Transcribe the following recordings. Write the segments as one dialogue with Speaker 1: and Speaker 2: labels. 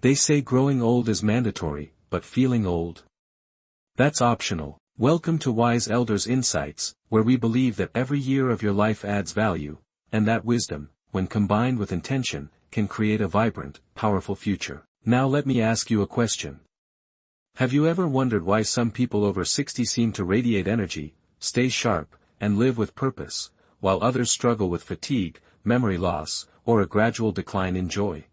Speaker 1: They say growing old is mandatory, but feeling old? That's optional. Welcome to Wise Elders Insights, where we believe that every year of your life adds value, and that wisdom, when combined with intention, can create a vibrant, powerful future. Now let me ask you a question. Have you ever wondered why some people over 60 seem to radiate energy, stay sharp, and live with purpose, while others struggle with fatigue, memory loss, or a gradual decline in joy?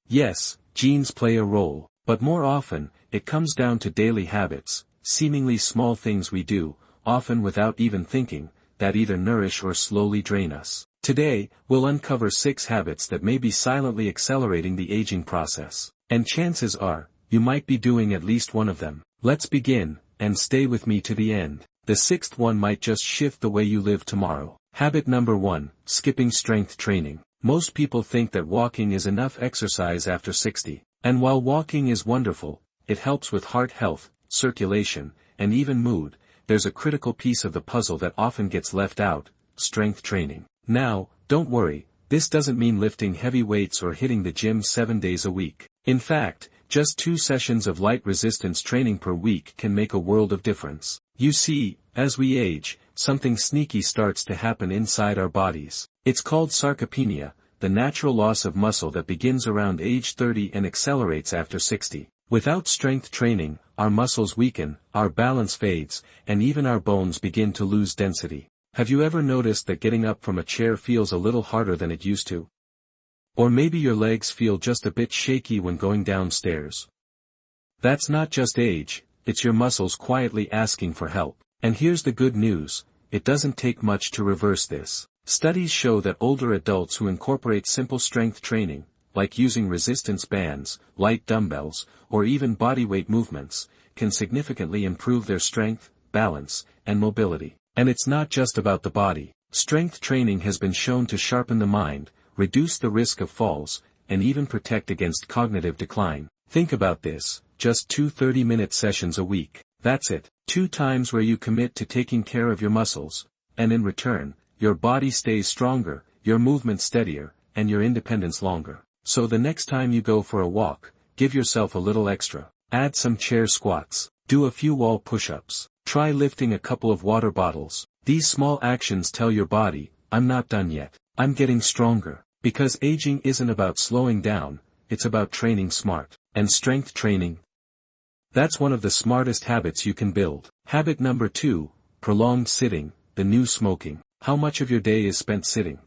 Speaker 1: Yes, genes play a role, but more often, it comes down to daily habits, seemingly small things we do, often without even thinking, that either nourish or slowly drain us. Today, we'll uncover 6 habits that may be silently accelerating the aging process. And chances are, you might be doing at least one of them. Let's begin, and stay with me to the end. The 6th one might just shift the way you live tomorrow. Habit number 1, skipping strength training. Most people think that walking is enough exercise after 60. And while walking is wonderful, it helps with heart health, circulation, and even mood, there's a critical piece of the puzzle that often gets left out: strength training. Now, don't worry, this doesn't mean lifting heavy weights or hitting the gym 7 days a week. In fact, just 2 sessions of light resistance training per week can make a world of difference. You see, as we age, something sneaky starts to happen inside our bodies. It's called sarcopenia, the natural loss of muscle that begins around age 30 and accelerates after 60. Without strength training, our muscles weaken, our balance fades, and even our bones begin to lose density. Have you ever noticed that getting up from a chair feels a little harder than it used to? Or maybe your legs feel just a bit shaky when going downstairs. That's not just age, it's your muscles quietly asking for help. And here's the good news, it doesn't take much to reverse this. Studies show that older adults who incorporate simple strength training, like using resistance bands, light dumbbells, or even bodyweight movements, can significantly improve their strength, balance, and mobility. And it's not just about the body. Strength training has been shown to sharpen the mind, reduce the risk of falls, and even protect against cognitive decline. Think about this, just 2 30-minute sessions a week. That's it. 2 times where you commit to taking care of your muscles, and in return, your body stays stronger, your movement steadier, and your independence longer. So the next time you go for a walk, give yourself a little extra. Add some chair squats, do a few wall push-ups, try lifting a couple of water bottles. These small actions tell your body, I'm not done yet, I'm getting stronger. Because aging isn't about slowing down, it's about training smart. And strength training? That's one of the smartest habits you can build. Habit number 2, prolonged sitting, the new smoking. How much of your day is spent sitting?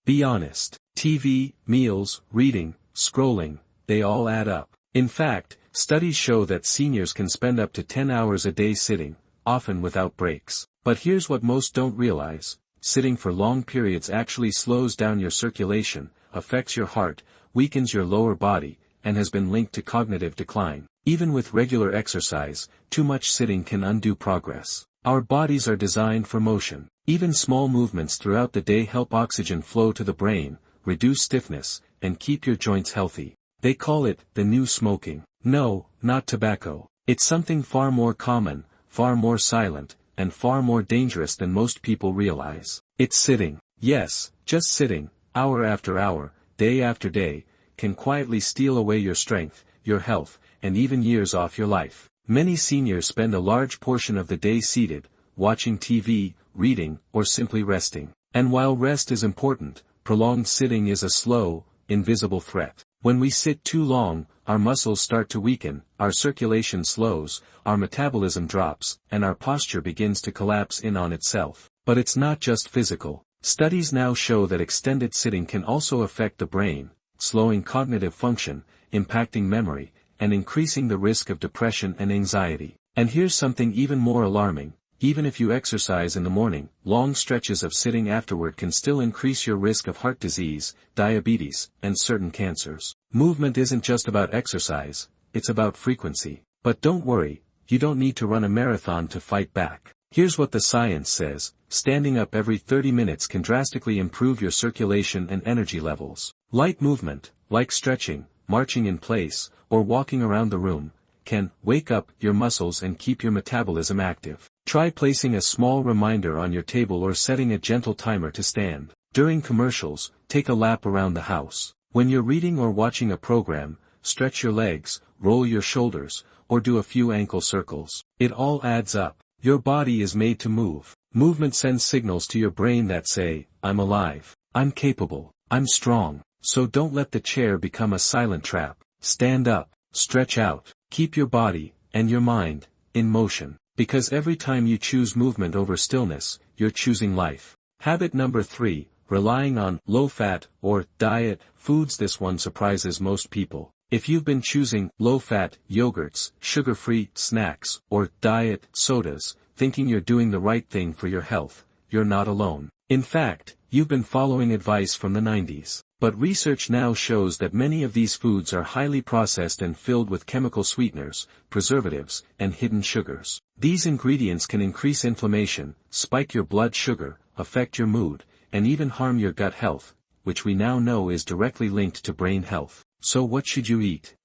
Speaker 1: Be honest. TV, meals, reading, scrolling, they all add up. In fact, studies show that seniors can spend up to 10 hours a day sitting, often without breaks. But here's what most don't realize. Sitting for long periods actually slows down your circulation, affects your heart, weakens your lower body, and has been linked to cognitive decline. Even with regular exercise, too much sitting can undo progress. Our bodies are designed for motion. Even small movements throughout the day help oxygen flow to the brain, reduce stiffness, and keep your joints healthy. They call it the new smoking. No, not tobacco. It's something far more common, far more silent, and far more dangerous than most people realize. It's sitting. Yes, just sitting, hour after hour, day after day, can quietly steal away your strength, your health, and even years off your life. Many seniors spend a large portion of the day seated, watching TV, reading, or simply resting. And while rest is important, prolonged sitting is a slow, invisible threat. When we sit too long, our muscles start to weaken, our circulation slows, our metabolism drops, and our posture begins to collapse in on itself. But it's not just physical. Studies now show that extended sitting can also affect the brain, slowing cognitive function, impacting memory, and increasing the risk of depression and anxiety. And here's something even more alarming. Even if you exercise in the morning, long stretches of sitting afterward can still increase your risk of heart disease, diabetes, and certain cancers. Movement isn't just about exercise, it's about frequency. But don't worry, you don't need to run a marathon to fight back. Here's what the science says: standing up every 30 minutes can drastically improve your circulation and energy levels. Light movement, like stretching, marching in place, or walking around the room, can wake up your muscles and keep your metabolism active. Try placing a small reminder on your table or setting a gentle timer to stand. During commercials, take a lap around the house. When you're reading or watching a program, stretch your legs, roll your shoulders, or do a few ankle circles. It all adds up. Your body is made to move. Movement sends signals to your brain that say, I'm alive, I'm capable, I'm strong. So don't let the chair become a silent trap. Stand up, stretch out, keep your body, and your mind, in motion. Because every time you choose movement over stillness, you're choosing life. Habit number 3, relying on low-fat or diet foods. This one surprises most people. If you've been choosing low-fat yogurts, sugar-free snacks, or diet sodas, thinking you're doing the right thing for your health, you're not alone. In fact, you've been following advice from the 90s. But research now shows that many of these foods are highly processed and filled with chemical sweeteners, preservatives, and hidden sugars. These ingredients can increase inflammation, spike your blood sugar, affect your mood, and even harm your gut health, which we now know is directly linked to brain health. So what should you eat?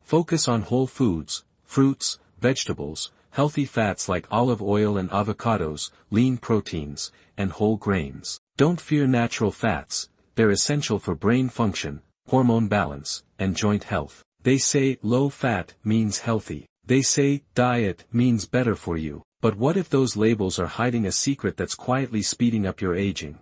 Speaker 1: Focus on whole foods, fruits, vegetables, healthy fats like olive oil and avocados, lean proteins, and whole grains. Don't fear natural fats. They're essential for brain function, hormone balance, and joint health. They say low fat means healthy. They say diet means better for you. But what if those labels are hiding a secret that's quietly speeding up your aging?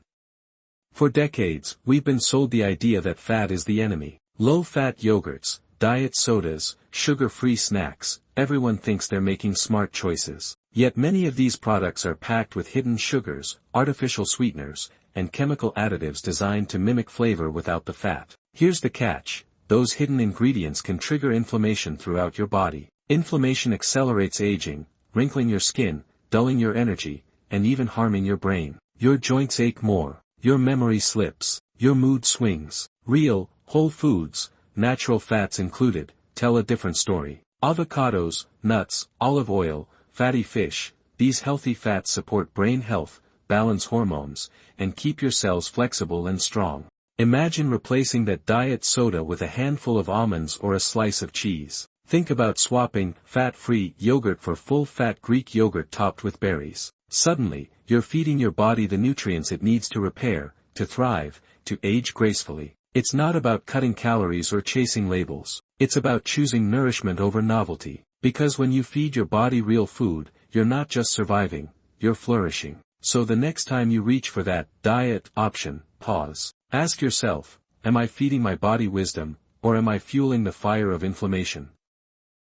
Speaker 1: For decades, we've been sold the idea that fat is the enemy. Low-fat yogurts, diet sodas, sugar-free snacks, everyone thinks they're making smart choices. Yet many of these products are packed with hidden sugars, artificial sweeteners, and chemical additives designed to mimic flavor without the fat. Here's the catch: those hidden ingredients can trigger inflammation throughout your body. Inflammation accelerates aging, wrinkling your skin, dulling your energy, and even harming your brain. Your joints ache more, your memory slips, your mood swings. Real, whole foods, natural fats included, tell a different story. Avocados, nuts, olive oil, fatty fish, these healthy fats support brain health, balance hormones, and keep your cells flexible and strong. Imagine replacing that diet soda with a handful of almonds or a slice of cheese. Think about swapping fat-free yogurt for full-fat Greek yogurt topped with berries. Suddenly, you're feeding your body the nutrients it needs to repair, to thrive, to age gracefully. It's not about cutting calories or chasing labels. It's about choosing nourishment over novelty. Because when you feed your body real food, you're not just surviving, you're flourishing. So the next time you reach for that diet option, pause. Ask yourself, am I feeding my body wisdom, or am I fueling the fire of inflammation?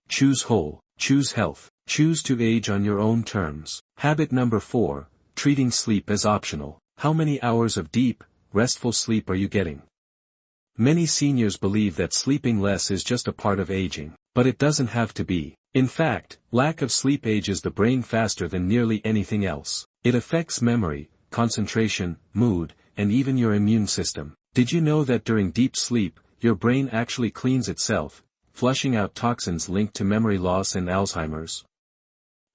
Speaker 1: Choose whole, choose health, choose to age on your own terms. Habit number 4, treating sleep as optional. How many hours of deep, restful sleep are you getting? Many seniors believe that sleeping less is just a part of aging, but it doesn't have to be. In fact, lack of sleep ages the brain faster than nearly anything else. It affects memory, concentration, mood, and even your immune system. Did you know that during deep sleep, your brain actually cleans itself, flushing out toxins linked to memory loss and Alzheimer's?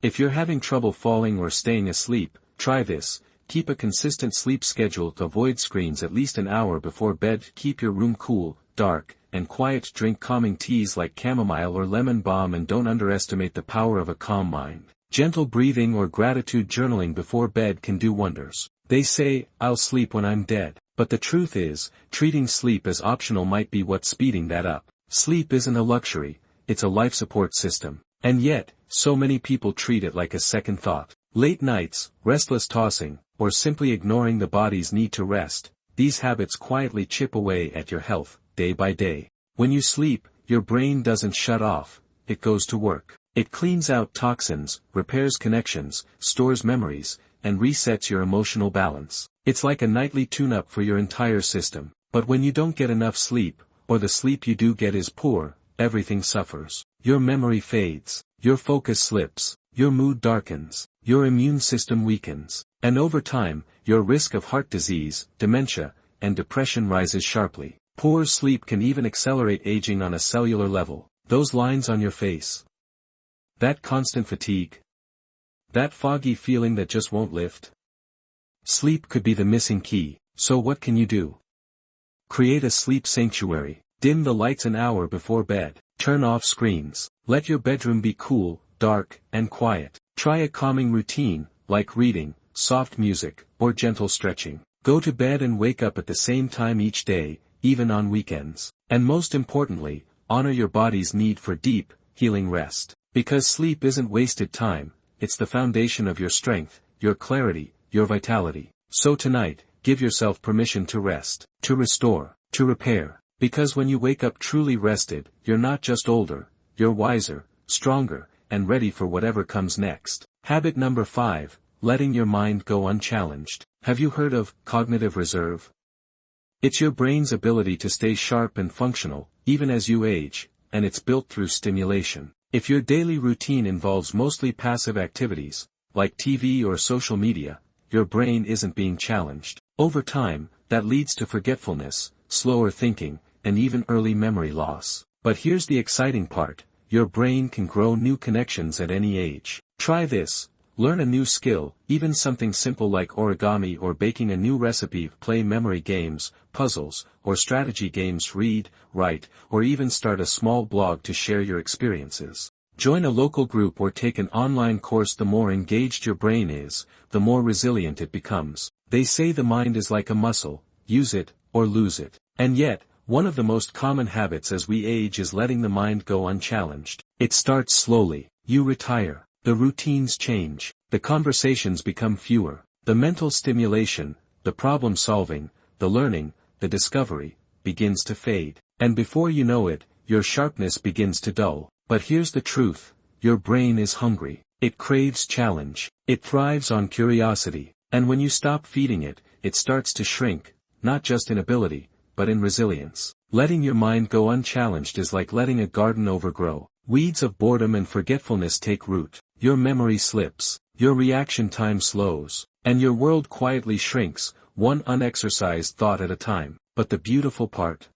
Speaker 1: If you're having trouble falling or staying asleep, try this. Keep a consistent sleep schedule to avoid screens at least an hour before bed. Keep your room cool, dark, and quiet. Drink calming teas like chamomile or lemon balm, and don't underestimate the power of a calm mind. Gentle breathing or gratitude journaling before bed can do wonders. They say, I'll sleep when I'm dead. But the truth is, treating sleep as optional might be what's speeding that up. Sleep isn't a luxury, it's a life support system. And yet, so many people treat it like a second thought. Late nights, restless tossing, or simply ignoring the body's need to rest, these habits quietly chip away at your health, day by day. When you sleep, your brain doesn't shut off, it goes to work. It cleans out toxins, repairs connections, stores memories, and resets your emotional balance. It's like a nightly tune-up for your entire system. But when you don't get enough sleep, or the sleep you do get is poor, everything suffers. Your memory fades, your focus slips, your mood darkens, your immune system weakens, and over time, your risk of heart disease, dementia, and depression rises sharply. Poor sleep can even accelerate aging on a cellular level. Those lines on your face, that constant fatigue, that foggy feeling that just won't lift. Sleep could be the missing key. So what can you do? Create a sleep sanctuary. Dim the lights an hour before bed. Turn off screens. Let your bedroom be cool, dark, and quiet. Try a calming routine, like reading, soft music, or gentle stretching. Go to bed and wake up at the same time each day, even on weekends. And most importantly, honor your body's need for deep, healing rest. Because sleep isn't wasted time, it's the foundation of your strength, your clarity, your vitality. So tonight, give yourself permission to rest, to restore, to repair. Because when you wake up truly rested, you're not just older, you're wiser, stronger, and ready for whatever comes next. Habit number 5, letting your mind go unchallenged. Have you heard of cognitive reserve? It's your brain's ability to stay sharp and functional, even as you age, and it's built through stimulation. If your daily routine involves mostly passive activities, like TV or social media, your brain isn't being challenged. Over time, that leads to forgetfulness, slower thinking, and even early memory loss. But here's the exciting part, your brain can grow new connections at any age. Try this. Learn a new skill, even something simple like origami or baking a new recipe, play memory games, puzzles, or strategy games, read, write, or even start a small blog to share your experiences. Join a local group or take an online course. The more engaged your brain is, the more resilient it becomes. They say the mind is like a muscle, use it, or lose it. And yet, one of the most common habits as we age is letting the mind go unchallenged. It starts slowly. You retire. The routines change, the conversations become fewer, the mental stimulation, the problem solving, the learning, the discovery, begins to fade. And before you know it, your sharpness begins to dull. But here's the truth, your brain is hungry, it craves challenge, it thrives on curiosity, and when you stop feeding it, it starts to shrink, not just in ability, but in resilience. Letting your mind go unchallenged is like letting a garden overgrow. Weeds of boredom and forgetfulness take root. Your memory slips, your reaction time slows, and your world quietly shrinks, one unexercised thought at a time. But the beautiful part?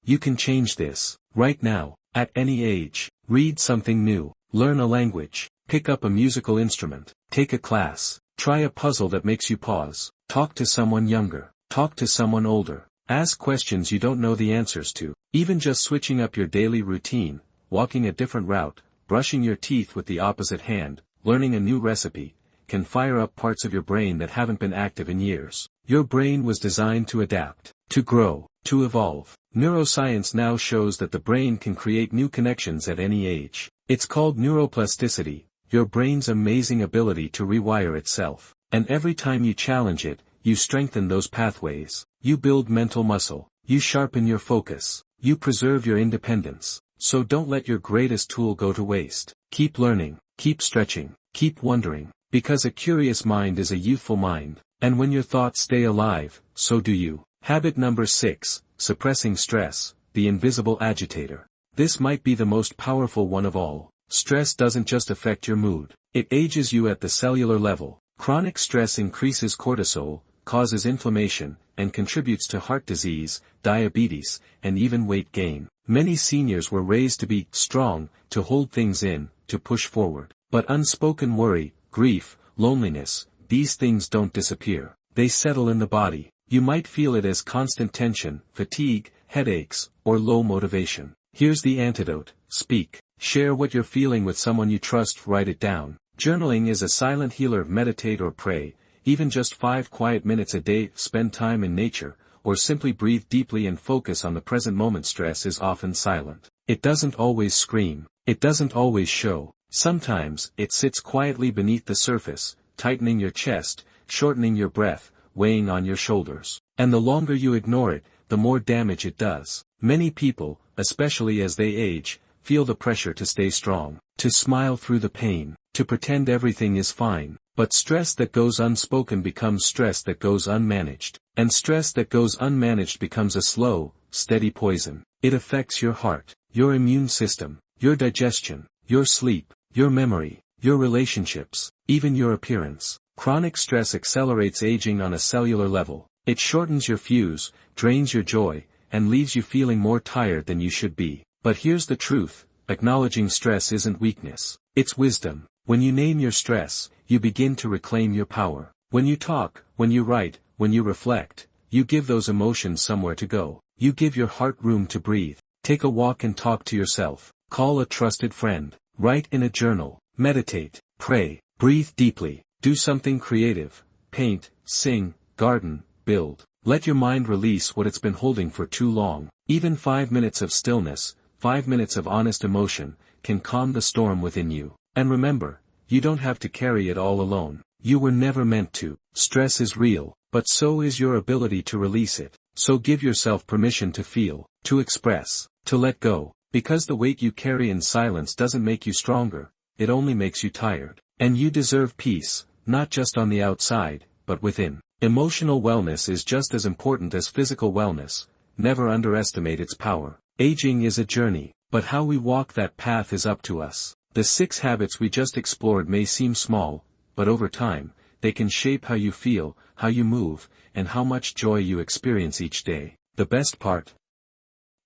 Speaker 1: You can change this, right now, at any age. Read something new, learn a language, pick up a musical instrument, take a class, try a puzzle that makes you pause, talk to someone younger, talk to someone older, ask questions you don't know the answers to. Even just switching up your daily routine, walking a different route, brushing your teeth with the opposite hand, learning a new recipe, can fire up parts of your brain that haven't been active in years. Your brain was designed to adapt, to grow, to evolve. Neuroscience now shows that the brain can create new connections at any age. It's called neuroplasticity, your brain's amazing ability to rewire itself. And every time you challenge it, you strengthen those pathways. You build mental muscle. You sharpen your focus. You preserve your independence. So don't let your greatest tool go to waste. Keep learning, keep stretching, keep wondering, because a curious mind is a youthful mind, and when your thoughts stay alive, so do you. Habit number 6, suppressing stress, the invisible agitator. This might be the most powerful one of all. Stress doesn't just affect your mood, it ages you at the cellular level. Chronic stress increases cortisol, causes inflammation, and contributes to heart disease, diabetes, and even weight gain. Many seniors were raised to be strong, to hold things in, to push forward. But unspoken worry, grief, loneliness, these things don't disappear. They settle in the body. You might feel it as constant tension, fatigue, headaches, or low motivation. Here's the antidote: speak. Share what you're feeling with someone you trust. Write it down. Journaling is a silent healer. Meditate or pray, even just 5 quiet minutes a day. Spend time in nature, or simply breathe deeply and focus on the present moment. Stress is often silent. It doesn't always scream. It doesn't always show. Sometimes, it sits quietly beneath the surface, tightening your chest, shortening your breath, weighing on your shoulders. And the longer you ignore it, the more damage it does. Many people, especially as they age, feel the pressure to stay strong, to smile through the pain, to pretend everything is fine. But stress that goes unspoken becomes stress that goes unmanaged. And stress that goes unmanaged becomes a slow, steady poison. It affects your heart, your immune system, your digestion, your sleep, your memory, your relationships, even your appearance. Chronic stress accelerates aging on a cellular level. It shortens your fuse, drains your joy, and leaves you feeling more tired than you should be. But here's the truth: acknowledging stress isn't weakness, it's wisdom. When you name your stress, you begin to reclaim your power. When you talk, when you write, when you reflect, you give those emotions somewhere to go. You give your heart room to breathe. Take a walk and talk to yourself. Call a trusted friend. Write in a journal. Meditate. Pray. Breathe deeply. Do something creative. Paint, sing, garden, build. Let your mind release what it's been holding for too long. Even 5 minutes of stillness, 5 minutes of honest emotion, can calm the storm within you. And remember, you don't have to carry it all alone. You were never meant to. Stress is real, but so is your ability to release it. So give yourself permission to feel, to express, to let go, because the weight you carry in silence doesn't make you stronger, it only makes you tired. And you deserve peace, not just on the outside, but within. Emotional wellness is just as important as physical wellness. Never underestimate its power. Aging is a journey, but how we walk that path is up to us. The 6 habits we just explored may seem small, but over time, they can shape how you feel, how you move, and how much joy you experience each day. The best part?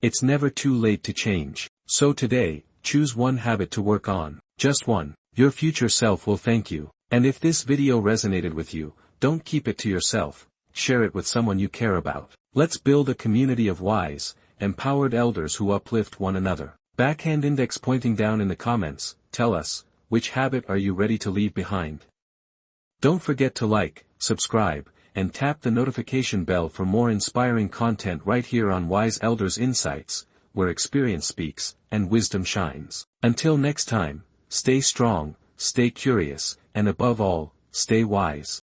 Speaker 1: It's never too late to change. So today, choose one habit to work on. Just one. Your future self will thank you. And if this video resonated with you, don't keep it to yourself. Share it with someone you care about. Let's build a community of wise, empowered elders who uplift one another. Backhand index pointing down in the comments, tell us, which habit are you ready to leave behind? Don't forget to like, subscribe, and tap the notification bell for more inspiring content right here on Wise Elders Insights, where experience speaks, and wisdom shines. Until next time, stay strong, stay curious, and above all, stay wise.